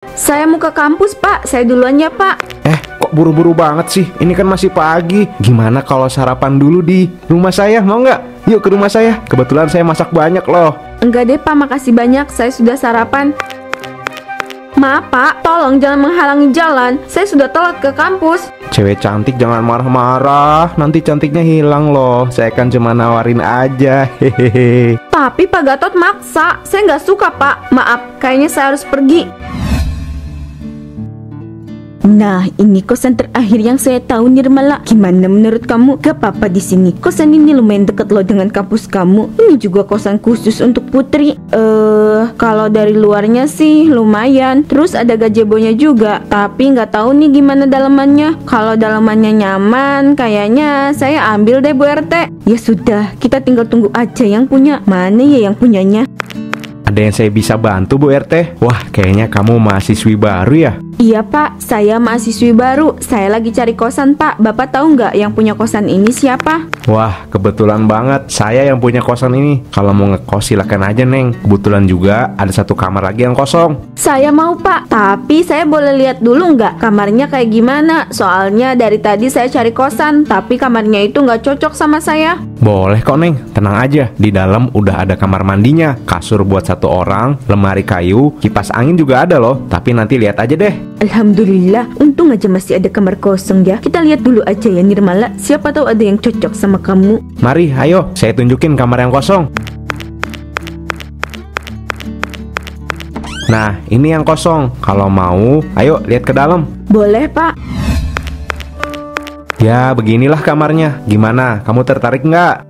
Saya mau ke kampus, Pak. Saya duluan ya, Pak. Kok buru-buru banget sih? Ini kan masih pagi. Gimana kalau sarapan dulu di rumah saya? Mau nggak? Yuk ke rumah saya. Kebetulan saya masak banyak loh. Enggak deh, Pak. Makasih banyak. Saya sudah sarapan. Maaf, Pak. Tolong jangan menghalangi jalan. Saya sudah telat ke kampus. Cewek cantik jangan marah-marah. Nanti cantiknya hilang loh. Saya kan cuma nawarin aja. Hehehe. Tapi Pak Gatot maksa. Saya nggak suka, Pak. Maaf, kayaknya saya harus pergi. Nah, ini kosan terakhir yang saya tahu, Nirmala. Gimana menurut kamu? Gak apa-apa di sini. Kosan ini lumayan dekat loh dengan kampus kamu. Ini juga kosan khusus untuk Putri. Kalau dari luarnya sih lumayan. Terus ada gazebonya juga. Tapi nggak tahu nih gimana dalamannya. Kalau dalamannya nyaman, kayaknya saya ambil deh Bu RT. Ya sudah, kita tinggal tunggu aja yang punya. Mana ya yang punyanya? Ada yang saya bisa bantu Bu RT? Wah, kayaknya kamu mahasiswi baru ya? Iya Pak, saya mahasiswi baru. Saya lagi cari kosan Pak. Bapak tahu nggak yang punya kosan ini siapa? Wah, kebetulan banget. Saya yang punya kosan ini. Kalau mau ngekos silakan aja Neng. Kebetulan juga ada satu kamar lagi yang kosong. Saya mau Pak, tapi saya boleh lihat dulu nggak kamarnya kayak gimana? Soalnya dari tadi saya cari kosan, tapi kamarnya itu nggak cocok sama saya. Boleh kok Neng, tenang aja. Di dalam udah ada kamar mandinya, kasur buat satu orang, lemari kayu, kipas angin juga ada loh. Tapi nanti lihat aja deh. Alhamdulillah, untung aja masih ada kamar kosong ya. Kita lihat dulu aja ya Nirmala, siapa tahu ada yang cocok sama kamu. Mari, ayo, saya tunjukin kamar yang kosong. Nah, ini yang kosong. Kalau mau, ayo lihat ke dalam. Boleh Pak. Ya, beginilah kamarnya. Gimana? Kamu tertarik nggak?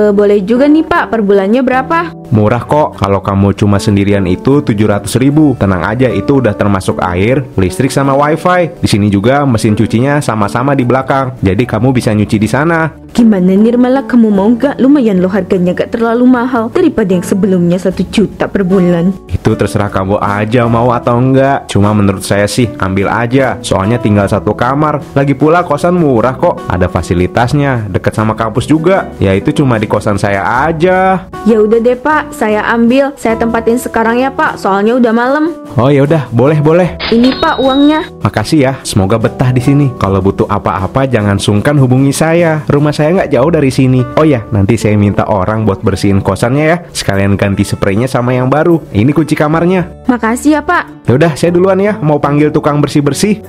Boleh juga nih Pak, per bulannya berapa? Murah kok, kalau kamu cuma sendirian itu 700.000. Tenang aja, itu udah termasuk air, listrik sama wifi. Di sini juga mesin cucinya sama-sama di belakang. Jadi kamu bisa nyuci di sana. Gimana Nirmala, kamu mau gak? Lumayan loh harganya, gak terlalu mahal daripada yang sebelumnya 1 juta per bulan. Itu terserah kamu aja mau atau enggak. Cuma menurut saya sih ambil aja. Soalnya tinggal satu kamar. Lagi pula kosan murah kok. Ada fasilitasnya, dekat sama kampus juga. Ya itu cuma di kosan saya aja. Ya udah deh Pak, saya ambil. Saya tempatin sekarang ya Pak, soalnya udah malam. Oh ya udah, boleh. Ini Pak uangnya. Makasih ya, semoga betah di sini. Kalau butuh apa-apa jangan sungkan hubungi saya. Rumah saya nggak jauh dari sini. Oh ya, nanti saya minta orang buat bersihin kosannya ya. Sekalian ganti spraynya sama yang baru. Ini kunci kamarnya. Makasih ya Pak. Ya udah, saya duluan ya. Mau panggil tukang bersih-bersih.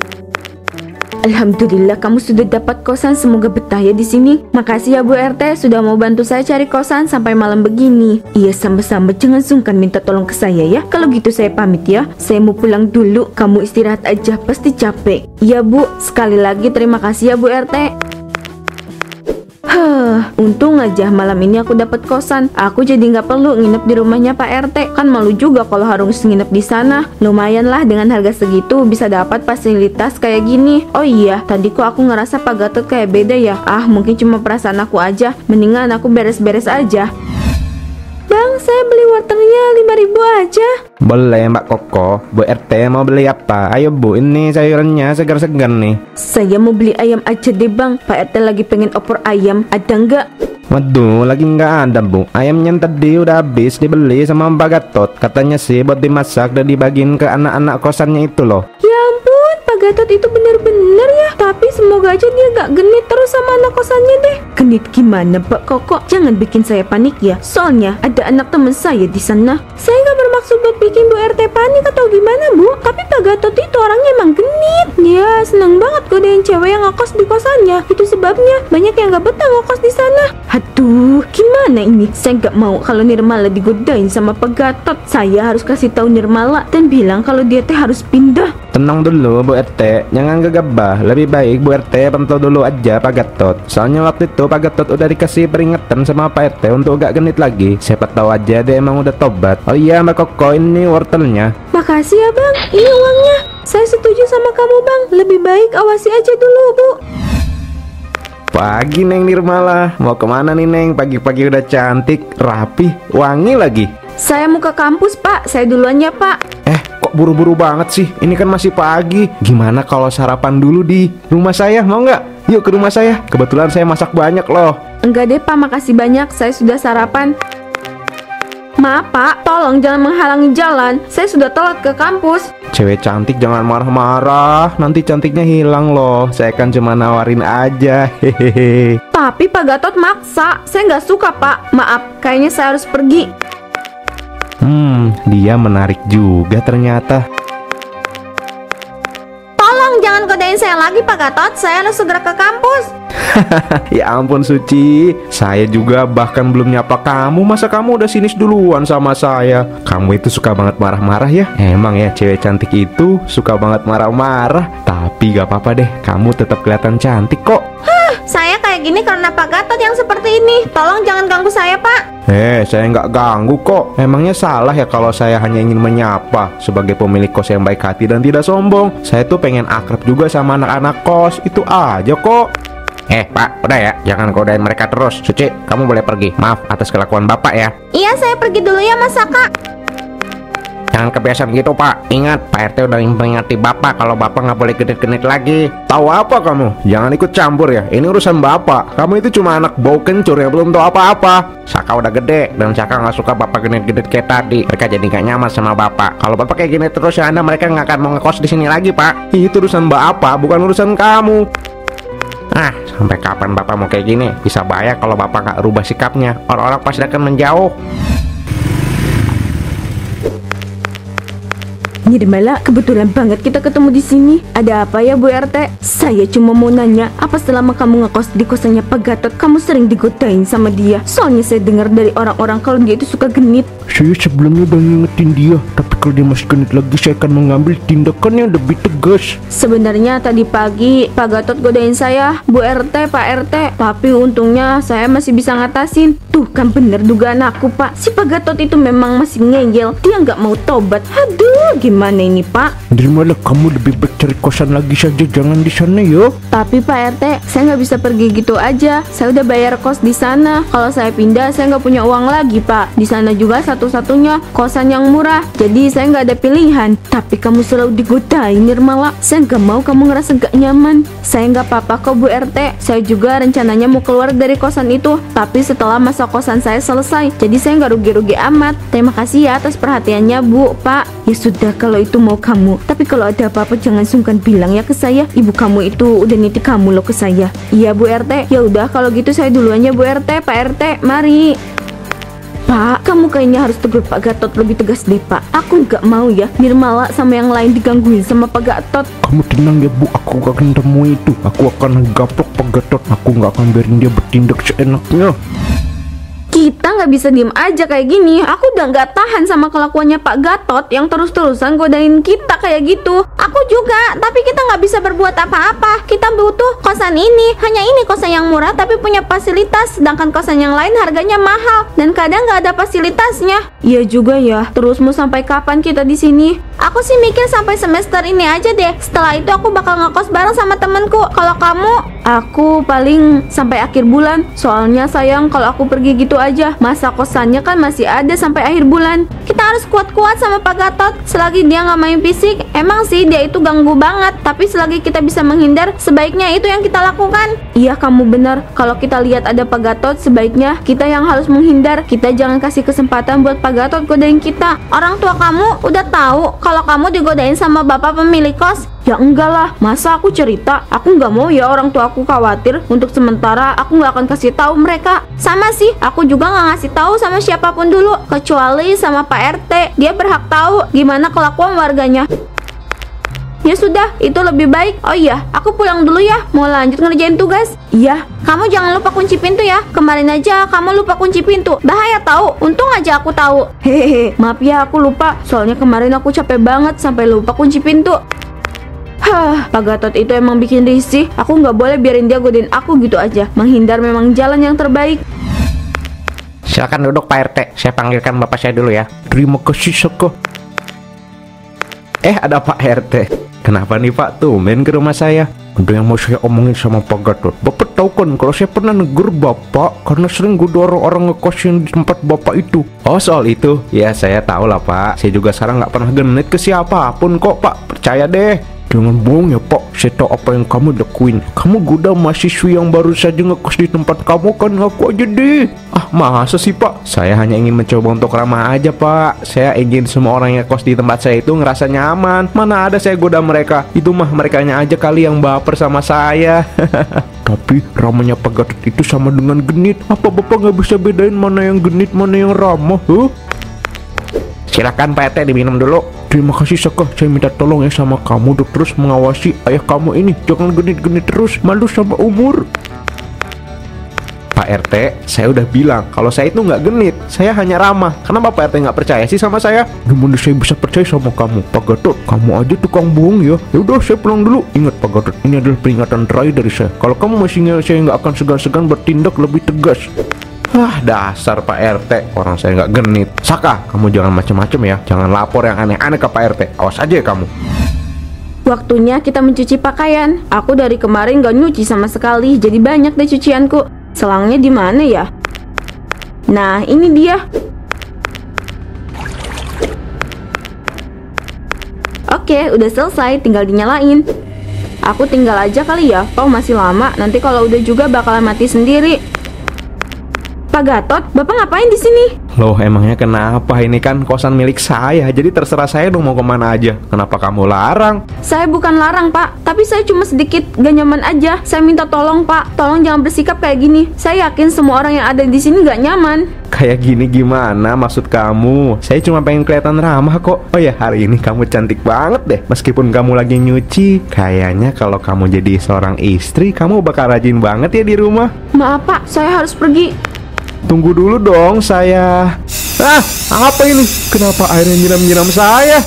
Alhamdulillah kamu sudah dapat kosan, semoga betah ya di sini. Makasih ya Bu RT sudah mau bantu saya cari kosan sampai malam begini. Iya sama-sama, jangan sungkan minta tolong ke saya ya. Kalau gitu saya pamit ya. Saya mau pulang dulu, kamu istirahat aja, pasti capek. Iya Bu, sekali lagi terima kasih ya Bu RT. Untung aja malam ini aku dapat kosan. Aku jadi nggak perlu nginep di rumahnya Pak RT. Kan malu juga kalau harus nginep di sana. Lumayan lah dengan harga segitu bisa dapat fasilitas kayak gini. Oh iya, tadi kok aku ngerasa Pak Gatot kayak beda ya. Mungkin cuma perasaan aku aja. Mendingan aku beres-beres aja. Bang, saya beli wortelnya 5.000 aja. Boleh Mbak Koko. Bu RT mau beli apa? Ayo Bu, ini sayurannya segar-segar nih. Saya mau beli ayam aja deh Bang. Pak RT lagi pengen opor ayam. Ada nggak? Waduh, lagi nggak ada Bu. Ayamnya tadi udah habis dibeli sama Mbak Gatot. Katanya sih buat dimasak dan dibagiin ke anak-anak kosannya itu loh. Ya ampun, Pak Gatot itu bener-bener ya. Tapi semoga aja dia gak genit terus sama anak kosannya deh. Genit gimana Pak Koko? Jangan bikin saya panik ya. Soalnya ada anak teman saya di sana. Saya gak bermaksud buat bikin Bu RT panik atau gimana Bu. Tapi Pak Gatot itu orangnya emang genit. Ya seneng banget godain cewek yang ngekos di kosannya. Itu sebabnya banyak yang gak betah ngekos di sana. Aduh, gimana ini? Saya gak mau kalau Nirmala digodain sama Pak Gatot. Saya harus kasih tahu Nirmala dan bilang kalau dia teh harus pindah. Tenang dulu Bu RT, jangan gegabah. Lebih baik Bu RT pantau dulu aja Pak Gatot. Soalnya waktu itu Pak Gatot udah dikasih peringatan sama Pak RT untuk gak genit lagi. Siapa tahu aja dia emang udah tobat. Oh iya Mbak Koko, ini wortelnya. Makasih ya Bang, ini uangnya. Saya setuju sama kamu Bang. Lebih baik awasi aja dulu Bu. Pagi Neng Nirmala, mau kemana nih Neng? Pagi-pagi udah cantik, rapi, wangi lagi. Saya mau ke kampus Pak, saya duluan ya Pak. Kok buru-buru banget sih? Ini kan masih pagi. Gimana kalau sarapan dulu di rumah saya? Mau nggak? Yuk ke rumah saya. Kebetulan saya masak banyak loh. Enggak deh Pak, makasih banyak. Saya sudah sarapan. Maaf Pak, tolong jangan menghalangi jalan. Saya sudah telat ke kampus. Cewek cantik jangan marah-marah, nanti cantiknya hilang loh. Saya kan cuma nawarin aja, hehehe. Tapi Pak Gatot maksa. Saya nggak suka Pak. Maaf, kayaknya saya harus pergi. Dia menarik juga ternyata. Tolong jangan godain saya lagi Pak Gatot. Saya harus segera ke kampus. Ya ampun Suci, saya juga bahkan belum nyapa kamu. Masa kamu udah sinis duluan sama saya? Kamu itu suka banget marah-marah ya? Emang ya cewek cantik itu suka banget marah-marah. Tapi gak apa-apa deh, kamu tetap kelihatan cantik kok. Saya kayak gini karena Pak Gatot yang seperti ini. Tolong jangan ganggu saya Pak. Saya nggak ganggu kok. Emangnya salah ya kalau saya hanya ingin menyapa? Sebagai pemilik kos yang baik hati dan tidak sombong, saya tuh pengen akrab juga sama anak-anak kos. Itu aja kok. Pak, udah ya, jangan godain mereka terus. Suci, kamu boleh pergi. Maaf atas kelakuan Bapak ya. Iya, saya pergi dulu ya Mas Saka. Jangan kebiasaan gitu Pak. Ingat, Pak RT udah memperingatkan Bapak kalau Bapak nggak boleh genit-genit lagi. Tahu apa kamu? Jangan ikut campur ya. Ini urusan Bapak. Kamu itu cuma anak bau kencur yang belum tahu apa-apa. Saka udah gede dan Saka nggak suka Bapak genit-genit kayak tadi. Mereka jadi nggak nyaman sama Bapak. Kalau Bapak kayak gini terus ya mereka nggak akan mau ngekos di sini lagi Pak. Itu urusan Bapak, bukan urusan kamu. Sampai kapan Bapak mau kayak gini? Bisa bahaya kalau Bapak nggak rubah sikapnya. Orang-orang pasti akan menjauh. Nirmala, kebetulan banget kita ketemu di sini. Ada apa ya Bu RT? Saya cuma mau nanya, apa selama kamu ngekos di kosannya Pak Gatot, kamu sering digodain sama dia? Soalnya saya dengar dari orang-orang kalau dia itu suka genit. Saya sebelumnya udah ngingetin dia, tapi kalau dia masih genit lagi, saya akan mengambil tindakan yang lebih tegas. Sebenarnya tadi pagi Pak Gatot godain saya, Bu RT, Pak RT. Tapi untungnya saya masih bisa ngatasin. Tuh kan bener dugaan aku Pak. Si Pak Gatot itu memang masih ngeyel. Dia nggak mau tobat. Aduh, gimana ini Pak? Malah kamu lebih baik cari kosan lagi saja, jangan di sana yo. Tapi Pak RT, saya nggak bisa pergi gitu aja. Saya udah bayar kos di sana. Kalau saya pindah, saya nggak punya uang lagi Pak. Di sana juga satu-satunya kosan yang murah. Jadi saya nggak ada pilihan. Tapi kamu selalu digodain Nirmala. Saya nggak mau kamu ngerasa gak nyaman. Saya nggak apa-apa kok Bu RT. Saya juga rencananya mau keluar dari kosan itu. Tapi setelah masa kosan saya selesai. Jadi saya nggak rugi-rugi amat. Terima kasih ya atas perhatiannya Bu, Pak. Ya sudah kalau itu mau kamu. Tapi kalau ada apa-apa jangan sungkan bilang ya ke saya. Ibu kamu itu udah nitip kamu loh ke saya. Iya Bu RT. Ya udah kalau gitu saya duluan ya Bu RT, Pak RT. Mari. Pak, kamu kayaknya harus tegur Pak Gatot lebih tegas deh Pak. Aku nggak mau ya Nirmala sama yang lain digangguin sama Pak Gatot. Kamu tenang ya Bu, aku gak akan temui itu. Aku akan gaplok Pak Gatot. Aku gak akan biarin dia bertindak seenaknya. Kita nggak bisa diem aja kayak gini. Aku udah nggak tahan sama kelakuannya Pak Gatot yang terus-terusan godain kita kayak gitu. Aku juga, tapi kita nggak bisa berbuat apa-apa. Kita butuh kosan ini. Hanya ini kosan yang murah tapi punya fasilitas. Sedangkan kosan yang lain harganya mahal dan kadang nggak ada fasilitasnya. Iya juga ya. Terus mau sampai kapan kita di sini? Aku sih mikir sampai semester ini aja deh. Setelah itu aku bakal ngekos bareng sama temenku. Kalau kamu? Aku paling sampai akhir bulan. Soalnya sayang kalau aku pergi gitu aja. Masa kosannya kan masih ada sampai akhir bulan. Kita harus kuat-kuat sama Pak Gatot. Selagi dia nggak main fisik, emang sih dia itu ganggu banget. Tapi selagi kita bisa menghindar, sebaiknya itu yang kita lakukan. Iya kamu benar. Kalau kita lihat ada Pak Gatot, sebaiknya kita yang harus menghindar. Kita jangan kasih kesempatan buat Pak Gatot godain kita. Orang tua kamu udah tahu kalau kamu digodain sama bapak pemilik kos. Ya enggak lah, masa aku cerita? Aku nggak mau ya orang tua aku khawatir. Untuk sementara aku nggak akan kasih tahu mereka. Sama sih, aku juga nggak ngasih tahu sama siapapun dulu, kecuali sama Pak RT. Dia berhak tahu gimana kelakuan warganya. Ya sudah, itu lebih baik. Oh iya, aku pulang dulu ya, mau lanjut ngerjain tugas. Iya, kamu jangan lupa kunci pintu ya. Kemarin aja kamu lupa kunci pintu. Bahaya tahu. Untung aja aku tahu. Hehehe, maaf ya aku lupa. Soalnya kemarin aku capek banget sampai lupa kunci pintu. Pak Gatot itu emang bikin risih. Aku nggak boleh biarin dia godain aku gitu aja. Menghindar memang jalan yang terbaik. Silakan duduk Pak RT. Saya panggilkan bapak saya dulu ya. Terima kasih Saka. Ada Pak RT. Kenapa nih Pak tumben ke rumah saya? Ada yang mau saya omongin sama Pak Gatot. Bapak tahu kan kalau saya pernah negur Bapak karena sering goda orang-orang ngekosin di tempat Bapak itu. Oh soal itu? Ya saya tahu lah Pak. Saya juga sekarang nggak pernah genit ke siapapun kok Pak. Percaya deh. Jangan bohong ya Pak, saya tahu apa yang kamu lakuin. Kamu goda mahasiswi yang baru saja ngekos di tempat kamu kan, ngaku aja deh. Ah, masa sih Pak? Saya hanya ingin mencoba untuk ramah aja Pak. Saya ingin semua orang yang kos di tempat saya itu ngerasa nyaman. Mana ada saya goda mereka. Itu mah merekanya aja kali yang baper sama saya. Tapi ramahnya Pak Gatot itu sama dengan genit. Apa Bapak nggak bisa bedain mana yang genit, mana yang ramah? Silakan Pak RT diminum dulu. Terima kasih Saka, saya minta tolong ya sama kamu untuk terus mengawasi ayah kamu ini. Jangan genit-genit terus, malu sama umur. Pak RT, saya udah bilang kalau saya itu nggak genit, saya hanya ramah. Kenapa Pak RT nggak percaya sih sama saya? Gimana saya bisa percaya sama kamu, Pak Gatot? Kamu aja tukang bohong ya. Ya udah, saya pulang dulu. Ingat Pak Gatot, ini adalah peringatan terakhir dari saya. Kalau kamu masih nggak, saya nggak akan segan-segan bertindak lebih tegas. Ah, dasar Pak RT, orang saya nggak genit. Saka, kamu jangan macem-macem ya. Jangan lapor yang aneh-aneh ke Pak RT. Awas aja ya kamu. Waktunya kita mencuci pakaian. Aku dari kemarin gak nyuci sama sekali, jadi banyak deh cucianku. Selangnya di mana ya? Nah, ini dia. Oke, udah selesai, tinggal dinyalain. Aku tinggal aja kali ya. Oh, masih lama. Nanti kalau udah juga bakalan mati sendiri. Pak Gatot, Bapak ngapain di sini? Loh, emangnya kenapa? Ini kan kosan milik saya, jadi terserah saya dong mau kemana aja. Kenapa kamu larang? Saya bukan larang, Pak. Tapi saya cuma sedikit gak nyaman aja. Saya minta tolong, Pak. Tolong jangan bersikap kayak gini. Saya yakin semua orang yang ada di sini gak nyaman. Kayak gini gimana maksud kamu? Saya cuma pengen kelihatan ramah kok. Oh ya, hari ini kamu cantik banget deh. Meskipun kamu lagi nyuci, kayaknya kalau kamu jadi seorang istri, kamu bakal rajin banget ya di rumah. Maaf, Pak. Saya harus pergi. Tunggu dulu dong saya. Ah, apa ini? Kenapa airnya nyiram-nyiram saya?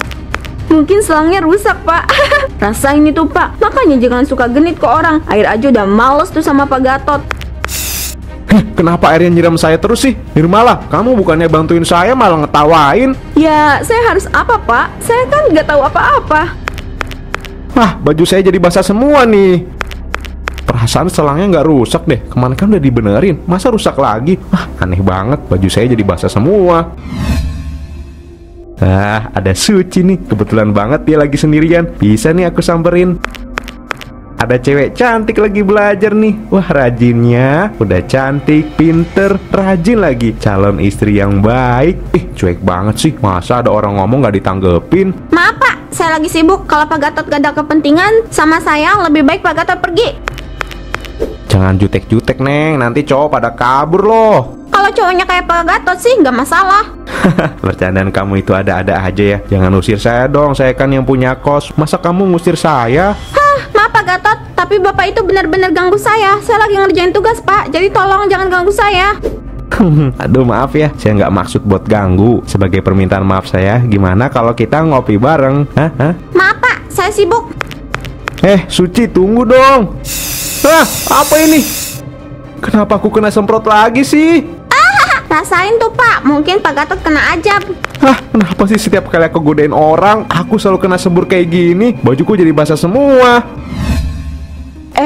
Mungkin selangnya rusak, Pak. Rasain itu, Pak. Makanya jangan suka genit ke orang. Air aja udah males tuh sama Pak Gatot. Kenapa airnya nyiram saya terus sih? Nirmala, kamu bukannya bantuin saya malah ngetawain. Ya, saya harus apa, Pak? Saya kan nggak tahu apa-apa. Wah, baju saya jadi basah semua nih. Perasaan selangnya nggak rusak deh. Kemarin kan udah dibenerin, masa rusak lagi? Wah, aneh banget, baju saya jadi basah semua. Ah, ada Suci nih. Kebetulan banget dia lagi sendirian. Bisa nih aku samperin. Ada cewek cantik lagi belajar nih. Wah, rajinnya. Udah cantik, pinter, rajin lagi. Calon istri yang baik. Cuek banget sih. Masa ada orang ngomong nggak ditanggepin? Maaf, Pak. Saya lagi sibuk. Kalau Pak Gatot gak ada kepentingan sama saya, lebih baik Pak Gatot pergi. Jangan jutek-jutek, Neng. Nanti cowok pada kabur loh. Kalau cowoknya kayak Pak Gatot sih nggak masalah. Bercandaan kamu itu ada-ada aja ya. Jangan usir saya dong. Saya kan yang punya kos. Masa kamu ngusir saya? Hah, maaf Pak Gatot. Tapi Bapak itu benar-benar ganggu saya. Saya lagi ngerjain tugas, Pak. Jadi tolong jangan ganggu saya. Aduh, maaf ya. Saya nggak maksud buat ganggu. Sebagai permintaan maaf saya, gimana kalau kita ngopi bareng? Hah? Maaf Pak, saya sibuk. Suci, tunggu dong. Apa ini? Kenapa aku kena semprot lagi sih? Rasain tuh Pak, mungkin Pak Gatot kena ajab. Kenapa sih setiap kali aku godain orang, aku selalu kena sembur kayak gini? Bajuku jadi basah semua.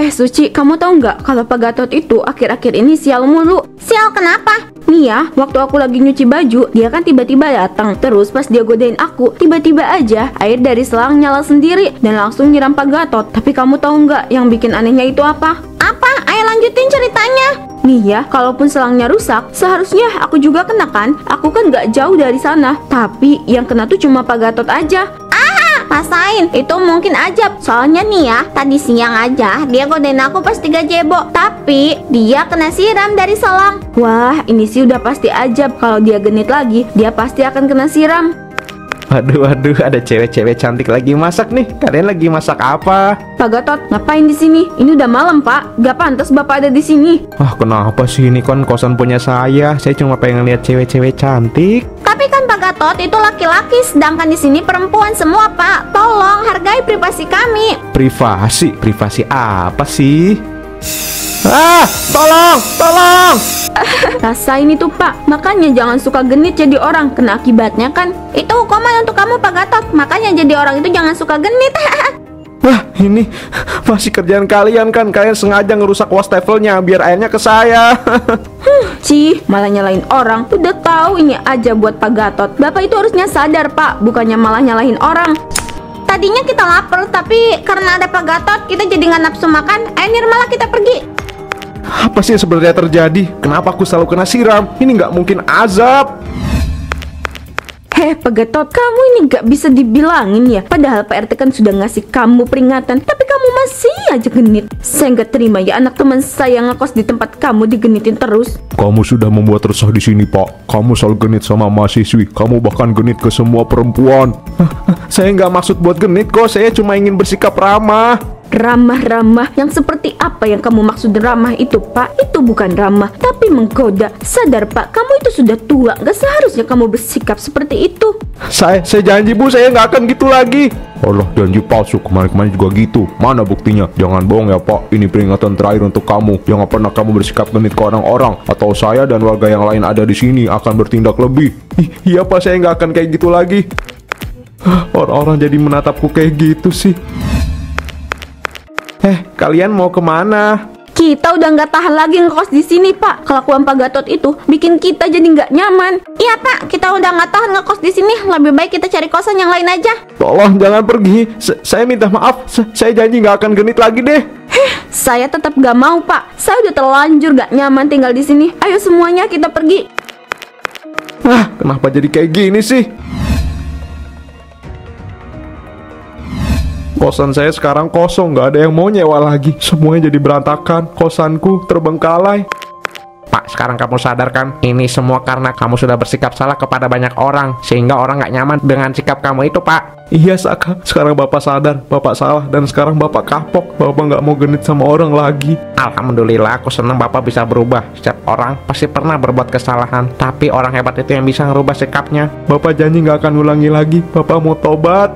Suci, kamu tahu nggak kalau Pak Gatot itu akhir-akhir ini sial mulu. Sial kenapa? Nih ya, waktu aku lagi nyuci baju, dia kan tiba-tiba datang. Terus pas dia godain aku, tiba-tiba aja air dari selang nyala sendiri dan langsung nyiram Pak Gatot. Tapi kamu tahu nggak yang bikin anehnya itu apa? Apa? Ayo lanjutin ceritanya. Nih ya, kalaupun selangnya rusak, seharusnya aku juga kena kan? Aku kan nggak jauh dari sana. Tapi yang kena tuh cuma Pak Gatot aja. Rasain, itu mungkin ajab. Soalnya nih ya, tadi siang aja dia godain aku pas 3 jebo. Tapi dia kena siram dari selang. Wah, ini sih udah pasti ajab. Kalau dia genit lagi, dia pasti akan kena siram. Waduh, ada cewek-cewek cantik lagi masak nih. Kalian lagi masak apa? Pak Gatot, ngapain di sini? Ini udah malam, Pak. Gak pantas Bapak ada di sini. Kenapa sih? Ini kan kosan punya saya. Saya cuma pengen lihat cewek-cewek cantik. Tapi kan Pak Gatot itu laki-laki, sedangkan di sini perempuan semua, Pak. Tolong hargai privasi kami. Privasi? Privasi apa sih? Tolong! Rasain itu Pak, makanya jangan suka genit jadi orang. Kena akibatnya kan. Itu hukuman untuk kamu Pak Gatot. Makanya jadi orang itu jangan suka genit. Ini masih kerjaan kalian kan? Kalian sengaja ngerusak wastafelnya biar airnya ke saya. Malah nyalahin orang. Udah tahu ini aja buat Pak Gatot. Bapak itu harusnya sadar Pak, bukannya malah nyalahin orang. Tadinya kita lapar, tapi karena ada Pak Gatot, kita jadi nggak nafsu makan. Ayo Nirmala, kita pergi. Apa sih yang sebenarnya terjadi? Kenapa aku selalu kena siram? Ini nggak mungkin azab. Pak Gatot, kamu ini nggak bisa dibilangin ya. Padahal Pak RT kan sudah ngasih kamu peringatan, tapi kamu masih aja genit. Saya nggak terima ya anak teman saya ngekos di tempat kamu digenitin terus. Kamu sudah membuat resah di sini, Pak. Kamu selalu genit sama mahasiswi. Kamu bahkan genit ke semua perempuan. Saya nggak maksud buat genit kok. Saya cuma ingin bersikap ramah. Ramah-ramah? Yang seperti apa yang kamu maksud ramah itu, Pak? Itu bukan ramah, tapi menggoda. Sadar, Pak, kamu itu sudah tua. Gak seharusnya kamu bersikap seperti itu. Saya janji Bu, saya nggak akan gitu lagi. Allah, janji palsu. Kemarin-kemarin juga gitu. Mana buktinya? Jangan bohong ya, Pak. Ini peringatan terakhir untuk kamu. Jangan pernah kamu bersikap genit ke orang-orang, atau saya dan warga yang lain ada di sini akan bertindak lebih. Iya Pak, saya nggak akan kayak gitu lagi. Orang-orang jadi menatapku kayak gitu sih. Kalian mau kemana? Kita udah nggak tahan lagi ngekos di sini, Pak. Kelakuan Pak Gatot itu bikin kita jadi nggak nyaman. Iya, Pak. Kita udah nggak tahan ngekos di sini. Lebih baik kita cari kosan yang lain aja. Tolong jangan pergi. Saya minta maaf. Saya janji nggak akan genit lagi deh. Saya tetap nggak mau, Pak. Saya udah terlanjur nggak nyaman tinggal di sini. Ayo semuanya kita pergi. Kenapa jadi kayak gini sih? Kosan saya sekarang kosong, nggak ada yang mau nyewa lagi. Semuanya jadi berantakan, kosanku terbengkalai. Pak, sekarang kamu sadar kan? Ini semua karena kamu sudah bersikap salah kepada banyak orang, sehingga orang nggak nyaman dengan sikap kamu itu, Pak. Iya Saka, sekarang Bapak sadar, Bapak salah, dan sekarang Bapak kapok. Bapak nggak mau genit sama orang lagi. Alhamdulillah, aku senang Bapak bisa berubah. Setiap orang pasti pernah berbuat kesalahan, tapi orang hebat itu yang bisa ngerubah sikapnya. Bapak janji nggak akan ulangi lagi. Bapak mau tobat.